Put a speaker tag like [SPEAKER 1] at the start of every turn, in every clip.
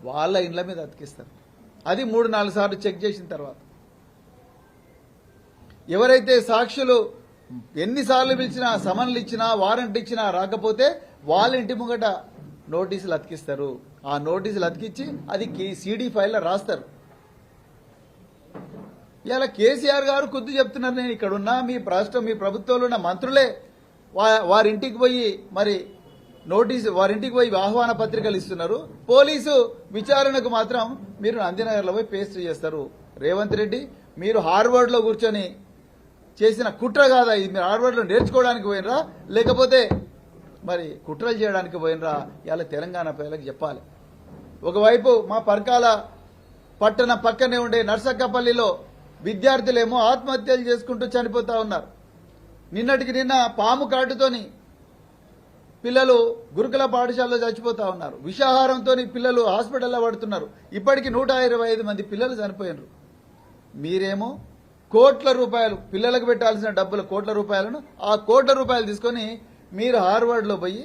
[SPEAKER 1] వాళ్ళ ఇండ్ల మీద అతికిస్తారు. అది 3-4 సార్లు చెక్ చేసిన తర్వాత ఎవరైతే సాక్షులు ఎన్నిసార్లు పిలిచినా సమన్లు ఇచ్చినా వారెంట్ ఇచ్చినా రాకపోతే వాళ్ళ ఇంటి ముంగట నోటీసులు అతికిస్తారు. ఆ నోటీసులు అతికిచ్చి అది సీడీ ఫైల్లో రాస్తారు. ఇలా కేసీఆర్ గారు కొద్ది చెప్తున్నారు, నేను ఇక్కడ ఉన్నా మీ రాష్ట్రం మీ ప్రభుత్వంలో ఉన్న మంత్రులే వారింటికి పోయి మరి నోటీసు వారింటికి పోయి ఆహ్వాన పత్రికలు ఇస్తున్నారు. పోలీసు విచారణకు మాత్రం మీరు నందినగర్లో పోయి పేస్ట్ చేస్తారు. రేవంత్ రెడ్డి మీరు హార్వర్డ్లో కూర్చొని చేసిన కుట్ర కాదా ఇది? మీరు హార్వర్డ్లో నేర్చుకోవడానికి పోయినరా లేకపోతే మరి కుట్రలు చేయడానికి పోయినరా? ఇలా తెలంగాణ ప్రజలకు చెప్పాలి. ఒకవైపు మా పరకాల పట్టణ పక్కనే ఉండే నర్సక్కపల్లిలో విద్యార్థులేమో ఆత్మహత్యలు చేసుకుంటూ చనిపోతా ఉన్నారు. నిన్నటికి నిన్న పాము కాటుతోని పిల్లలు గురుకుల పాఠశాలలో చచ్చిపోతా ఉన్నారు. విషాహారంతో పిల్లలు హాస్పిటల్లో పడుతున్నారు. ఇప్పటికీ 125 మంది పిల్లలు చనిపోయినారు. మీరేమో కోట్ల రూపాయలు పిల్లలకు పెట్టాల్సిన డబ్బులు కోట్ల రూపాయలను ఆ కోట్ల రూపాయలు తీసుకొని మీరు హార్వర్డ్లో పోయి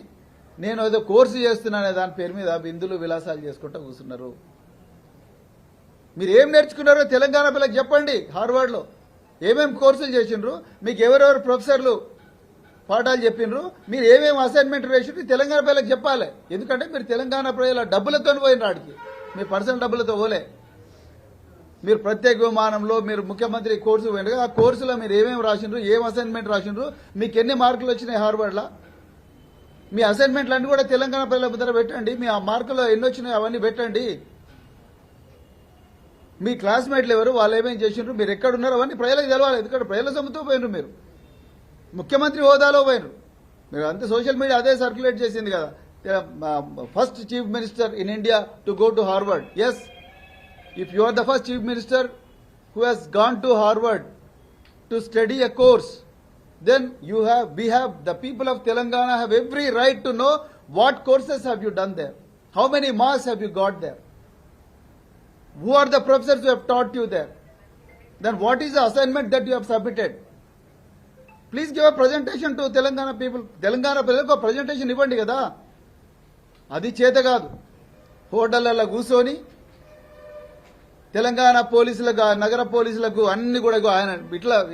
[SPEAKER 1] నేను ఏదో కోర్సు చేస్తున్నానే దాని పేరు మీద బిందులు విలాసాలు చేసుకుంటూ కూర్చున్నారు. మీరు ఏం నేర్చుకున్నారో తెలంగాణ పిల్లలకు చెప్పండి. హార్వర్డ్లో ఏమేమి కోర్సులు చేసిండ్రు, మీకు ఎవరెవరు ప్రొఫెసర్లు పాఠాలు చెప్పిండ్రు, మీరు ఏమేమి అసైన్మెంట్ వేసిండ్రు తెలంగాణ ప్రజలకు చెప్పాలి. ఎందుకంటే మీరు తెలంగాణ ప్రజల డబ్బులతో పోయిన రాడికి మీ పర్సనల్ డబ్బులతో పోలే. మీరు ప్రత్యేక విమానంలో మీరు ముఖ్యమంత్రి కోర్సు పోయినారు. ఆ కోర్సులో మీరు ఏమేమి రాసిండ్రు, ఏం అసైన్మెంట్ రాసిండ్రు, మీకు ఎన్ని మార్కులు వచ్చినాయి హార్వర్డ్లో, మీ అసైన్మెంట్లు అన్ని కూడా తెలంగాణ ప్రజల దగ్గర పెట్టండి. మీ ఆ మార్కులు ఎన్ని వచ్చినాయి అవన్నీ పెట్టండి. మీ క్లాస్మేట్లు ఎవరు, వాళ్ళు ఏమేమి చేసిండ్రు, మీరు ఎక్కడున్నారు అవన్నీ ప్రజలకు తెలవాలి. ఎందుకంటే ప్రజల సొమ్ముతో పోయినరు, మీరు ముఖ్యమంత్రి హోదాలో పోయినరు. మీరు అంతే సోషల్ మీడియా అదే సర్క్యులేట్ చేసింది కదా, first chief minister in India to go to Harvard. Yes, if you are the first chief minister who has gone to Harvard to study a course, then we have the people of Telangana have every right to know what courses have you done there, how many marks have you got there, who are the professors who have taught you there, then what is the assignment that you have submitted. Please give a presentation to Telangana people. Telangana పిల్లలకు presentation ఇవ్వండి కదా. అది చేత కాదు. హోటళ్లలో కూర్చొని తెలంగాణ పోలీసులకు నగర పోలీసులకు అన్ని కూడా ఆయన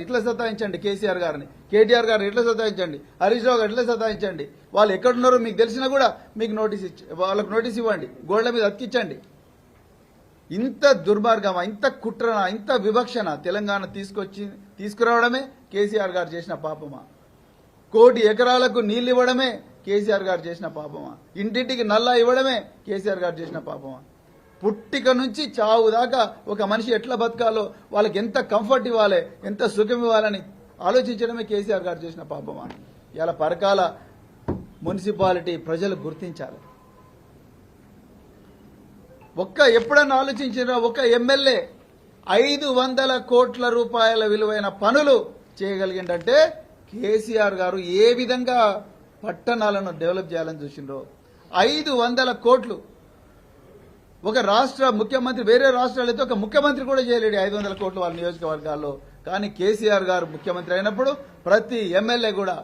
[SPEAKER 1] ఇట్లా సతాయించండి. కేసీఆర్ గారిని, కేటీఆర్ గారిని ఇట్లా సతాయించండి, హరీష్ రావు గారు ఇట్లా సతాయించండి. వాళ్ళు ఎక్కడున్నారో మీకు తెలిసినా కూడా మీకు వాళ్ళకు నోటీస్ ఇవ్వండి, గోళ్ల మీద అతికించండి. ఇంత దుర్మార్గమా, ఇంత కుట్రనా, ఇంత వివక్షణ తెలంగాణ తీసుకురావడమే కేసీఆర్ గారు చేసిన పాపమా? 1 కోటి ఎకరాలకు నీళ్లు ఇవ్వడమే కేసీఆర్ గారు చేసిన పాపమా? ఇంటింటికి నల్లా ఇవ్వడమే కేసీఆర్ గారు చేసిన పాపమా? పుట్టిక నుంచి చావు దాకా ఒక మనిషి ఎట్లా బతకాలో, వాళ్ళకి ఎంత కంఫర్ట్ ఇవ్వాలి, ఎంత సుఖం ఇవ్వాలని ఆలోచించడమే కేసీఆర్ గారు చేసిన పాపమా? ఇలా పరకాల మున్సిపాలిటీ ప్రజలు గుర్తించాలి. ఎప్పుడన్నా ఆలోచించిన ఒక ఎమ్మెల్యే 500 కోట్ల రూపాయల విలువైన పనులు చేయగలిగిందంటే కేసీఆర్ గారు ఏ విధంగా పట్టణాలను డెవలప్ చేయాలని చూసిండ్రో. 500 కోట్లు ఒక రాష్ట్ర ముఖ్యమంత్రి, వేరే రాష్ట్రాలైతే ఒక ముఖ్యమంత్రి కూడా చేయలేడు 500 కోట్లు వాళ్ళ నియోజకవర్గాల్లో. కానీ కేసీఆర్ గారు ముఖ్యమంత్రి అయినప్పుడు ప్రతి ఎమ్మెల్యే కూడా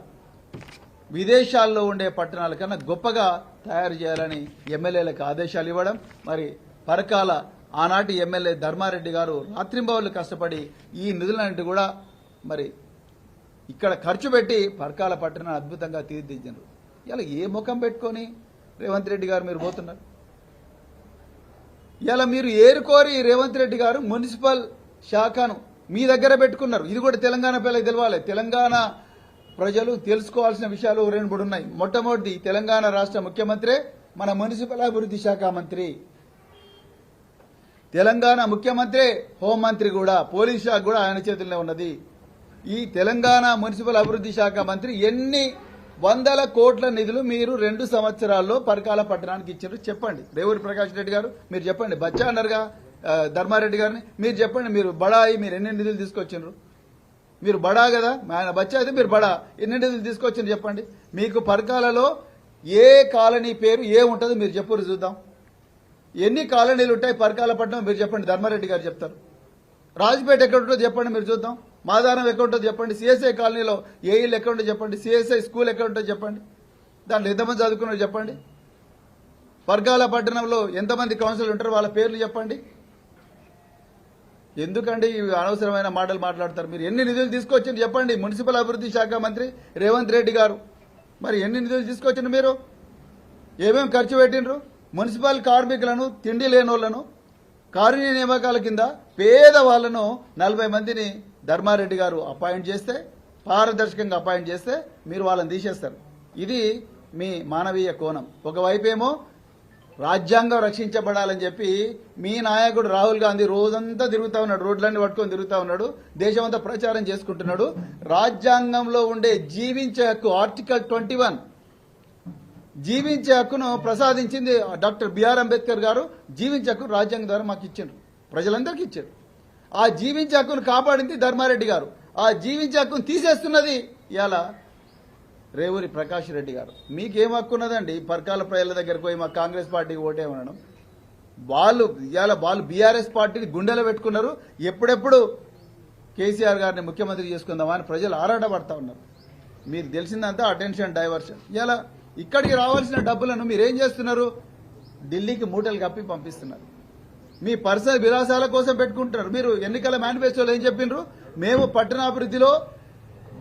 [SPEAKER 1] విదేశాల్లో ఉండే పట్టణాల కన్నా గొప్పగా తయారు చేయాలని ఎమ్మెల్యేలకు ఆదేశాలు ఇవ్వడం. మరి పరకాల ఆనాటి ఎమ్మెల్యే ధర్మారెడ్డి గారు రాత్రింబవళ్లు కష్టపడి ఈ నిధులన్నింటి కూడా మరి ఇక్కడ ఖర్చు పెట్టి పరకాల పట్టణాన్ని అద్భుతంగా తీర్చిదిద్దారు. ఇలా ఏ ముఖం పెట్టుకొని రేవంత్ రెడ్డి గారు మీరు పోతున్నారు? ఇలా మీరు ఏరుకోరి రేవంత్ రెడ్డి గారు మున్సిపల్ శాఖను మీ దగ్గర పెట్టుకున్నారు. ఇది కూడా తెలంగాణ ప్రజలకు తెలవాలి. తెలంగాణ ప్రజలు తెలుసుకోవాల్సిన విషయాలు 2-3 ఉన్నాయి. మొట్టమొదటి, తెలంగాణ రాష్ట్ర ముఖ్యమంత్రి మన మున్సిపల్ అభివృద్ధి శాఖ మంత్రి. తెలంగాణ ముఖ్యమంత్రి హోంమంత్రి కూడా, పోలీస్ శాఖ కూడా ఆయన చేతుల్లో ఉన్నది. ఈ తెలంగాణ మున్సిపల్ అభివృద్ధి శాఖ మంత్రి ఎన్ని 100 కోట్ల నిధులు మీరు 2 సంవత్సరాల్లో పరకాల పట్టణానికి ఇచ్చారు చెప్పండి. రేవూరి ప్రకాష్ రెడ్డి గారు మీరు చెప్పండి. బచ్చా అన్నారుగా ధర్మారెడ్డి గారిని, మీరు చెప్పండి. మీరు బడాయి మీరు ఎన్ని నిధులు తీసుకొచ్చిండ్రు? మీరు బడా కదా, ఆయన బచ్చా అయితే మీరు బడా, ఎన్ని నిధులు తీసుకొచ్చిండ్రు చెప్పండి. మీకు పరకాలలో ఏ కాలనీ పేరు ఏముంటుందో మీరు చెప్పురు చూద్దాం. ఎన్ని కాలనీలు ఉంటాయి పరకాల పట్టణం మీరు చెప్పండి. ధర్మారెడ్డి గారు చెప్తారు. రాజపేట ఎక్కడ ఉంటుందో చెప్పండి మీరు చూద్దాం. మాదారం ఎక్కడ ఉంటుందో చెప్పండి. సిఎస్ఐ కాలనీలో ఏ ఇల్లు ఎక్కడ ఉంటుందో చెప్పండి. సిఎస్ఐ స్కూల్ ఎక్కడ ఉంటుందో చెప్పండి. దాంట్లో ఎంతమంది చదువుకున్నారో చెప్పండి. పర్గాల పట్టణంలో ఎంతమంది కౌన్సిలర్ ఉంటారు, వాళ్ళ పేర్లు చెప్పండి. ఎందుకండి ఈ అనవసరమైన మాటలు మాట్లాడతారు? మీరు ఎన్ని నిధులు తీసుకొచ్చింది చెప్పండి. మున్సిపల్ అభివృద్ధి శాఖ మంత్రి రేవంత్ రెడ్డి గారు మరి ఎన్ని నిధులు తీసుకొచ్చిండ్రు, మీరు ఏమేమి ఖర్చు పెట్టిండ్రు? మున్సిపల్ కార్మికులను, తిండి లేనోళ్లను కారుణ్య నియామకాల కింద పేద వాళ్లను 40 మందిని ధర్మారెడ్డి గారు అపాయింట్ చేస్తే, పారదర్శకంగా అపాయింట్ చేస్తే మీరు వాళ్ళని తీసేస్తారు. ఇది మీ మానవీయ కోణం. ఒకవైపేమో రాజ్యాంగం రక్షించబడాలని చెప్పి మీ నాయకుడు రాహుల్ గాంధీ రోజంతా తిరుగుతా ఉన్నాడు, రోడ్లన్నీ పట్టుకొని తిరుగుతా ఉన్నాడు, దేశమంతా ప్రచారం చేసుకుంటున్నాడు. రాజ్యాంగంలో ఉండే జీవించే హక్కు ఆర్టికల్ 21 జీవించే హక్కును ప్రసాదించింది డాక్టర్ బిఆర్ అంబేద్కర్ గారు. జీవించే హక్కు రాజ్యాంగం ద్వారా మాకు ఇచ్చారు, ప్రజలందరికీ ఇచ్చారు. ఆ జీవించే హక్కును కాపాడింది ధర్మారెడ్డి గారు. ఆ జీవించే హక్కును తీసేస్తున్నది ఇవాళ రేవూరి ప్రకాష్ రెడ్డి గారు. మీకేం హక్కు ఉన్నదండి పర్కాల ప్రజల దగ్గరకు పోయి మా కాంగ్రెస్ పార్టీకి ఓటేమనడం? వాళ్ళు బీఆర్ఎస్ పార్టీని గుండెలో పెట్టుకున్నారు. ఎప్పుడెప్పుడు కేసీఆర్ గారిని ముఖ్యమంత్రి చేసుకుందామా అని ప్రజలు ఆరాటపడతా ఉన్నారు. మీకు తెలిసిందంతా అటెన్షన్ డైవర్షన్. ఇలా ఇక్కడికి రావాల్సిన డబ్బులను మీరేం చేస్తున్నారు? ఢిల్లీకి మూటలు కప్పి పంపిస్తున్నారు. మీ పర్సనల్ విలాసాల కోసం పెట్టుకుంటున్నారు. మీరు ఎన్నికల మేనిఫెస్టోలో ఏం చెప్పిండ్రు? మేము పట్టణాభివృద్ధిలో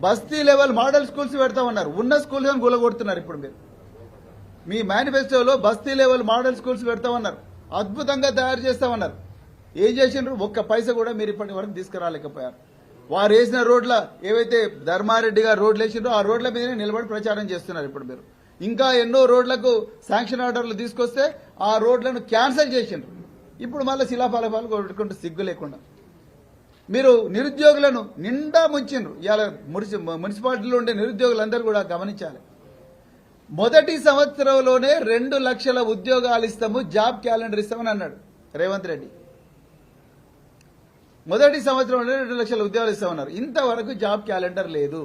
[SPEAKER 1] బస్తీ లెవెల్ మోడల్ స్కూల్స్ పెడతామన్నారు. ఉన్న స్కూల్స్ గులగొడుతున్నారు. ఇప్పుడు మీరు మీ మేనిఫెస్టోలో బస్తీ లెవెల్ మోడల్ స్కూల్స్ పెడతామన్నారు, అద్భుతంగా తయారు చేస్తామన్నారు. ఏం చేసిండ్రు? ఒక్క పైస కూడా మీరు ఇప్పటి వరకు తీసుకురాలేకపోయారు. వారు వేసిన రోడ్ల ఏవైతే ధర్మారెడ్డి గారు రోడ్లు వేసిండ్రో ఆ రోడ్ల మీదనే నిలబడి ప్రచారం చేస్తున్నారు. ఇప్పుడు మీరు ఇంకా ఎన్నో రోడ్లకు శాంక్షన్ ఆర్డర్లు తీసుకొస్తే ఆ రోడ్లను క్యాన్సిల్ చేసిండ్రు. ఇప్పుడు మళ్ళీ శిలాఫలకాలు కొట్టుకుంటూ సిగ్గు లేకుండా మీరు నిరుద్యోగులను నిండా ముంచిండ్రు. ఇవాళ మున్సిపాలిటీలో ఉండే నిరుద్యోగులందరూ కూడా గమనించాలి. మొదటి సంవత్సరంలోనే 2 లక్షల ఉద్యోగాలు ఇస్తాము, జాబ్ క్యాలెండర్ ఇస్తామని అన్నాడు రేవంత్ రెడ్డి. మొదటి సంవత్సరంలోనే 2 లక్షల ఉద్యోగాలు ఇస్తామన్నారు. ఇంతవరకు జాబ్ క్యాలెండర్ లేదు.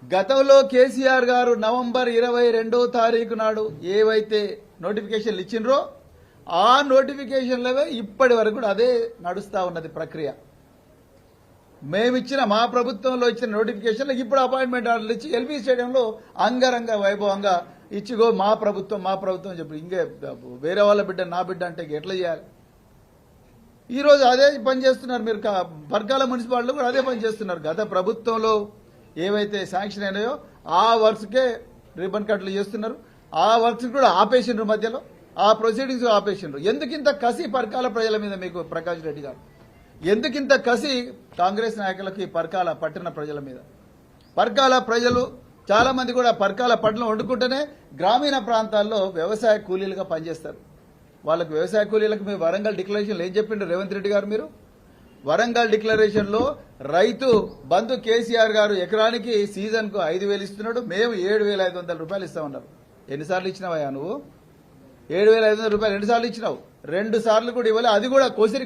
[SPEAKER 1] గతంలో కేసీఆర్ గారు నవంబర్ 22వ తారీఖు నాడు ఏవైతే నోటిఫికేషన్లు ఇచ్చిండ్రో ఆ నోటిఫికేషన్లవే ఇప్పటి వరకు కూడా అదే నడుస్తా ఉన్నది ప్రక్రియ. మేమిచ్చిన మా ప్రభుత్వంలో ఇచ్చిన నోటిఫికేషన్లు ఇప్పుడు అపాయింట్మెంట్ ఆర్డర్లు ఇచ్చి ఎల్బీ స్టేడియంలో అంగరంగ వైభవంగా ఇచ్చిగో మా ప్రభుత్వం చెప్పి ఇంకే వేరే వాళ్ళ బిడ్డ నా బిడ్డ అంటే ఎట్లా చేయాలి? ఈ రోజు అదే పని చేస్తున్నారు. మీరు పర్కాల మున్సిపాలిటీలో కూడా అదే పని చేస్తున్నారు. గత ప్రభుత్వంలో ఏవైతే శాంక్షన్ అయినాయో ఆ వర్క్స్కే రిబన్ కట్లు చేస్తున్నారు. ఆ వర్క్స్ కూడా ఆపేసిండ్రు, మధ్యలో ఆ ప్రొసీడింగ్స్ ఆపేసిండ్రు. ఎందుకింత కసి పర్కాల ప్రజల మీద మీకు ప్రకాష్ రెడ్డి గారు? ఎందుకింత కసి కాంగ్రెస్ నాయకులకి పర్కాల పట్టణ ప్రజల మీద? పర్కాల ప్రజలు చాలా మంది కూడా పర్కాల పట్టణం వండుకుంటేనే గ్రామీణ ప్రాంతాల్లో వ్యవసాయ కూలీలుగా పనిచేస్తారు. వాళ్ళకి వ్యవసాయ కూలీలకు మీ వరంగల్ డిక్లరేషన్లు ఏం చెప్పిండ్రు రేవంత్ రెడ్డి గారు? మీరు వరంగల్ డిక్లరేషన్ లో రైతు బంధు కేసీఆర్ గారు ఎకరానికి సీజన్ కు 5,000 ఇస్తున్నాడు, మేము 7,500 రూపాయలు ఇస్తామన్నారు. ఎన్నిసార్లు ఇచ్చినావయ్యా నువ్వు? 7,500 రూపాయలు ఎన్నిసార్లు ఇచ్చినావు? 2 సార్లు కూడా ఇవ్వాలి. అది కూడా కోసిరి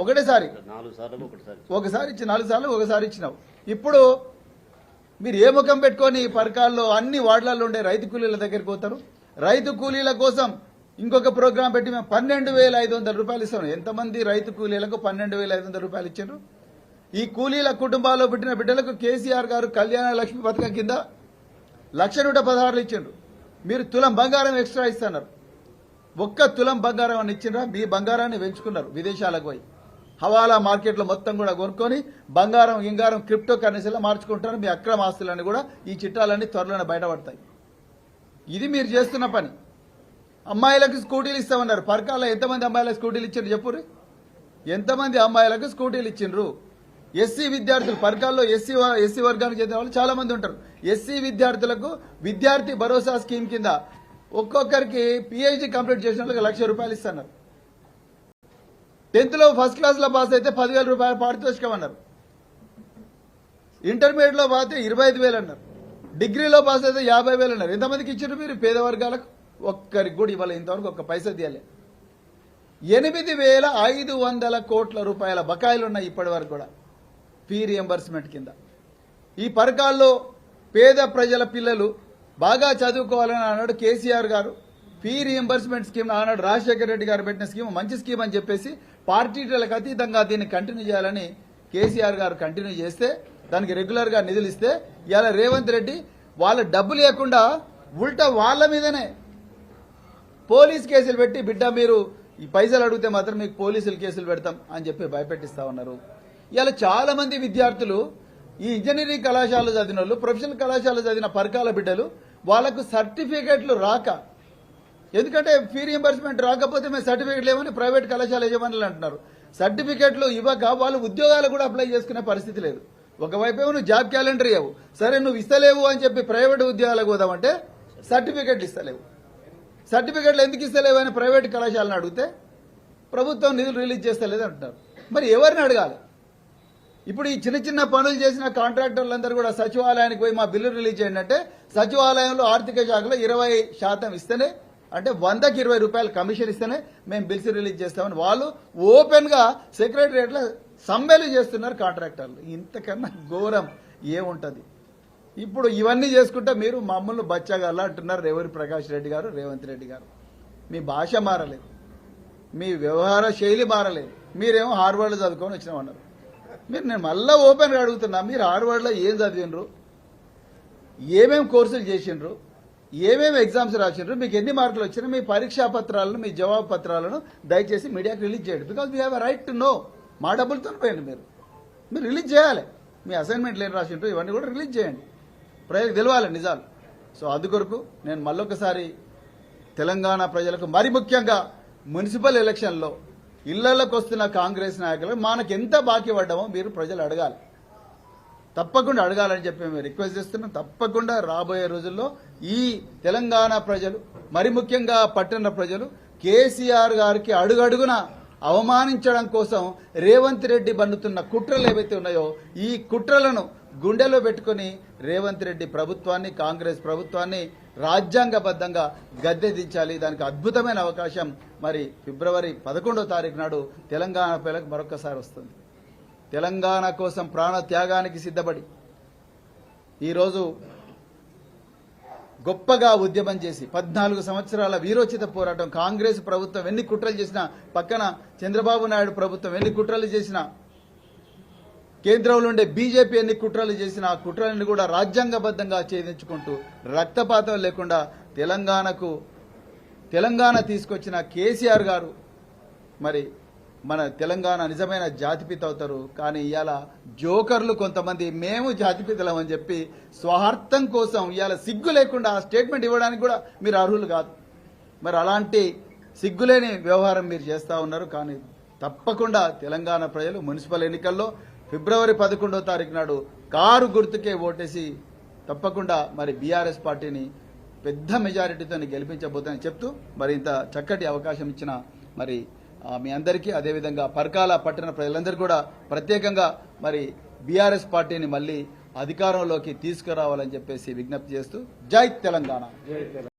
[SPEAKER 1] ఒకటేసారి, ఒకసారి ఇచ్చి 4 సార్లు ఒకసారి ఇచ్చినావు. ఇప్పుడు మీరు ఏ ముఖం పెట్టుకొని పర్కాల్లో అన్ని వార్డులలో ఉండే రైతు కూలీల దగ్గరికి పోతారు? రైతు కూలీల కోసం ఇంకొక ప్రోగ్రాం పెట్టి మేము 12,500 రూపాయలు ఇస్తాం. ఎంతమంది రైతు కూలీలకు 12,500 రూపాయలు ఇచ్చారు? ఈ కూలీల కుటుంబాల్లో పుట్టిన బిడ్డలకు కేసీఆర్ గారు కళ్యాణ లక్ష్మి పథకం కింద 1,116 ఇచ్చిండ్రు. మీరు తులం బంగారం ఎక్స్ట్రా ఇస్తున్నారు. 1 తులం బంగారం అని ఇచ్చిండ్రా? మీ బంగారాన్ని పెంచుకున్నారు విదేశాలకు పోయి. హవాలా మార్కెట్లో మొత్తం కూడా కొనుక్కొని బంగారం క్రిప్టో కరెన్సీలో మార్చుకుంటారు. మీ అక్రమ ఆస్తులన్నీ కూడా ఈ చిట్టాలన్నీ త్వరలోనే బయటపడతాయి. ఇది మీరు చేస్తున్న పని. అమ్మాయిలకు స్కూటీలు ఇస్తామన్నారు. పర్కాల ఎంతమంది అమ్మాయిలకు స్కూటీలు ఇచ్చిండ్రు చెప్పుర్రి? ఎంతమంది అమ్మాయిలకు స్కూటీలు ఇచ్చిండ్రు? ఎస్సీ విద్యార్థులు, పర్కాల్లో ఎస్సీ వర్గానికి చెందిన వాళ్ళు చాలా మంది ఉంటారు. ఎస్సీ విద్యార్థులకు విద్యార్థి భరోసా స్కీమ్ కింద ఒక్కొక్కరికి పీహెచ్డీ కంప్లీట్ చేసిన వాళ్ళకి 1,00,000 రూపాయలు ఇస్తున్నారు. 10th లో ఫస్ట్ క్లాస్ లో పాస్ అయితే 10,000 రూపాయలు పారితోషికం అన్నారు. ఇంటర్మీడియట్ లో పాస్ అయితే 25,000 అన్నారు. డిగ్రీలో పాస్ అయితే 50,000 అన్నారు. ఎంతమందికి ఇచ్చారు మీరు పేద వర్గాలకు? ఒక్కరికి కూడా ఇవ్వాలి. ఇంతవరకు ఒక్క పైసా తీయాలి. 8,500 కోట్ల రూపాయల బకాయిలు ఉన్నాయి ఇప్పటి వరకు కూడా ఫీ రియంబర్స్మెంట్ కింద. ఈ పర్కాల్లో పేద ప్రజల పిల్లలు బాగా చదువుకోవాలని అన్నాడు కేసీఆర్ గారు. ఫీ రియంబర్స్మెంట్ స్కీమ్ ఆనాడు రాజశేఖర రెడ్డి గారు పెట్టిన స్కీమ్ మంచి స్కీమ్ అని చెప్పేసి పార్టీలకు అతీతంగా దీన్ని కంటిన్యూ చేయాలని కేసీఆర్ గారు కంటిన్యూ చేస్తే దానికి రెగ్యులర్ గా నిధులు ఇస్తే ఇవాళ రేవంత్ రెడ్డి వాళ్ళ డబ్బులు లేకుండా ఉల్టా వాళ్ళ మీదనే పోలీస్ కేసులు పెట్టి బిడ్డ మీరు ఈ పైసలు అడిగితే మాత్రం మీకు పోలీసులు కేసులు పెడతాం అని చెప్పి భయపెట్టిస్తా ఉన్నారు. ఇవాళ చాలా మంది విద్యార్థులు ఈ ఇంజనీరింగ్ కళాశాల చదివిన వాళ్ళు, ప్రొఫెషనల్ కళాశాల చదివిన పరకాల బిడ్డలు వాళ్ళకు సర్టిఫికేట్లు రాక, ఎందుకంటే ఫీ రియంబర్స్మెంట్ రాకపోతే మేము సర్టిఫికేట్లు లేవని ప్రైవేట్ కళాశాల యజమానులు అంటున్నారు. సర్టిఫికేట్లు ఇవ్వక వాళ్ళు ఉద్యోగాలు కూడా అప్లై చేసుకునే పరిస్థితి లేదు. ఒకవైపు నువ్వు జాబ్ క్యాలెండర్ ఇవ్వవు, సరే నువ్వు ఇస్తలేవు అని చెప్పి ప్రైవేట్ ఉద్యోగాలకు పోదామంటే సర్టిఫికేట్లు ఇస్తలేవు. సర్టిఫికేట్లు ఎందుకు ఇస్తలేవు అని ప్రైవేట్ కళాశాలను అడిగితే ప్రభుత్వం నిధులు రిలీజ్ చేస్తలేదు అంటున్నారు. మరి ఎవరిని అడగాలి? ఇప్పుడు ఈ చిన్న చిన్న పనులు చేసిన కాంట్రాక్టర్లందరూ కూడా సచివాలయానికి పోయి మా బిల్లు రిలీజ్ చేయండి అంటే సచివాలయంలో ఆర్థిక శాఖలో 20% ఇస్తేనే, అంటే 100కి 20 రూపాయలు కమిషన్ ఇస్తేనే మేము బిల్స్ రిలీజ్ చేస్తామని వాళ్ళు ఓపెన్ గా సెక్రటరియట్లో సమ్మెలు చేస్తున్నారు కాంట్రాక్టర్లు. ఇంతకన్నా ఘోరం ఏముంటది? ఇప్పుడు ఇవన్నీ చేసుకుంటే మీరు మమ్మల్ని బచ్చగాళ్ళ అంటున్నారు రేవూరి ప్రకాష్ రెడ్డి గారు, రేవంత్ రెడ్డి గారు. మీ భాష మారలేదు, మీ వ్యవహార శైలి మారలేదు. మీరేమో హార్వర్డ్లో చదువుకొని వచ్చినామన్నారు. నేను మళ్ళా ఓపెన్గా అడుగుతున్నా, మీరు హార్వర్డ్లో ఏం చదివినరు, ఏమేమి కోర్సులు చేసిండ్రు, ఏమేమి ఎగ్జామ్స్ రాసిండ్రు, మీకు ఎన్ని మార్కులు వచ్చినా మీ పరీక్షా పత్రాలను, మీ జవాబు పత్రాలను దయచేసి మీడియాకి రిలీజ్ చేయండి. Because we have a right to know. మా డబ్బులతో పోయండి, మీరు రిలీజ్ చేయాలి. మీ అసైన్మెంట్లు ఏం రాసిండ్రు ఇవన్నీ కూడా రిలీజ్ చేయండి, ప్రజలకు తెలవాలి నిజాలు. సో అందుకొరకు నేను మళ్ళొకసారి తెలంగాణ ప్రజలకు, మరి ముఖ్యంగా మున్సిపల్ ఎలక్షన్లో ఇళ్లలోకి వస్తున్న కాంగ్రెస్ నాయకులు మనకు ఎంత బాకీ పడ్డామో మీరు ప్రజలు అడగాలి, తప్పకుండా అడగాలని చెప్పి మేము రిక్వెస్ట్ చేస్తున్నాం. తప్పకుండా రాబోయే రోజుల్లో ఈ తెలంగాణ ప్రజలు, మరి ముఖ్యంగా పట్టణ ప్రజలు కేసీఆర్ గారికి అడుగడుగున అవమానించడం కోసం రేవంత్ రెడ్డి బన్నుతున్న కుట్రలు ఏవైతే ఉన్నాయో ఈ కుట్రలను గుండెలో పెట్టుకుని రేవంత్ రెడ్డి ప్రభుత్వాన్ని, కాంగ్రెస్ ప్రభుత్వాన్ని రాజ్యాంగబద్ధంగా గద్దె దించాలి. దానికి అద్భుతమైన అవకాశం మరి ఫిబ్రవరి 11వ తారీఖు నాడు తెలంగాణ ప్రజలకు మరొకసారి వస్తుంది. తెలంగాణ కోసం ప్రాణ త్యాగానికి సిద్ధపడి ఈరోజు గొప్పగా ఉద్యమం చేసి 14 సంవత్సరాల వీరోచిత పోరాటం, కాంగ్రెస్ ప్రభుత్వం ఎన్ని కుట్రలు చేసినా, పక్కన చంద్రబాబు నాయుడు ప్రభుత్వం ఎన్ని కుట్రలు చేసినా, కేంద్రంలో ఉండే బీజేపీ ఎన్ని కుట్రలు చేసినా ఆ కుట్రలను కూడా రాజ్యాంగబద్ధంగా ఛేదించుకుంటూ రక్తపాతం లేకుండా తెలంగాణ తీసుకొచ్చిన కేసీఆర్ గారు మరి మన తెలంగాణ నిజమైన జాతిపిత అవుతారు. కానీ ఇవాళ జోకర్లు కొంతమంది మేము జాతిపితలం అని చెప్పి స్వార్థం కోసం ఇవాళ సిగ్గు లేకుండా ఆ స్టేట్మెంట్ ఇవ్వడానికి కూడా మీరు అర్హులు కాదు. మరి అలాంటి సిగ్గులేని వ్యవహారం మీరు చేస్తూ ఉన్నారు. కానీ తప్పకుండా తెలంగాణ ప్రజలు మున్సిపల్ ఎన్నికల్లో ఫిబ్రవరి 11వ తారీఖు నాడు కారు గుర్తుకే ఓటేసి తప్పకుండా మరి బీఆర్ఎస్ పార్టీని పెద్ద మెజారిటీతో గెలిపించబోతుందని చెప్తూ మరి ఇంత చక్కటి అవకాశం ఇచ్చిన మరి మీ అందరికీ, అదేవిధంగా పరకాల పట్టణ ప్రజలందరూ కూడా ప్రత్యేకంగా మరి బీఆర్ఎస్ పార్టీని మళ్ళీ అధికారంలోకి తీసుకురావాలని చెప్పేసి విజ్ఞప్తి చేస్తూ జై తెలంగాణ.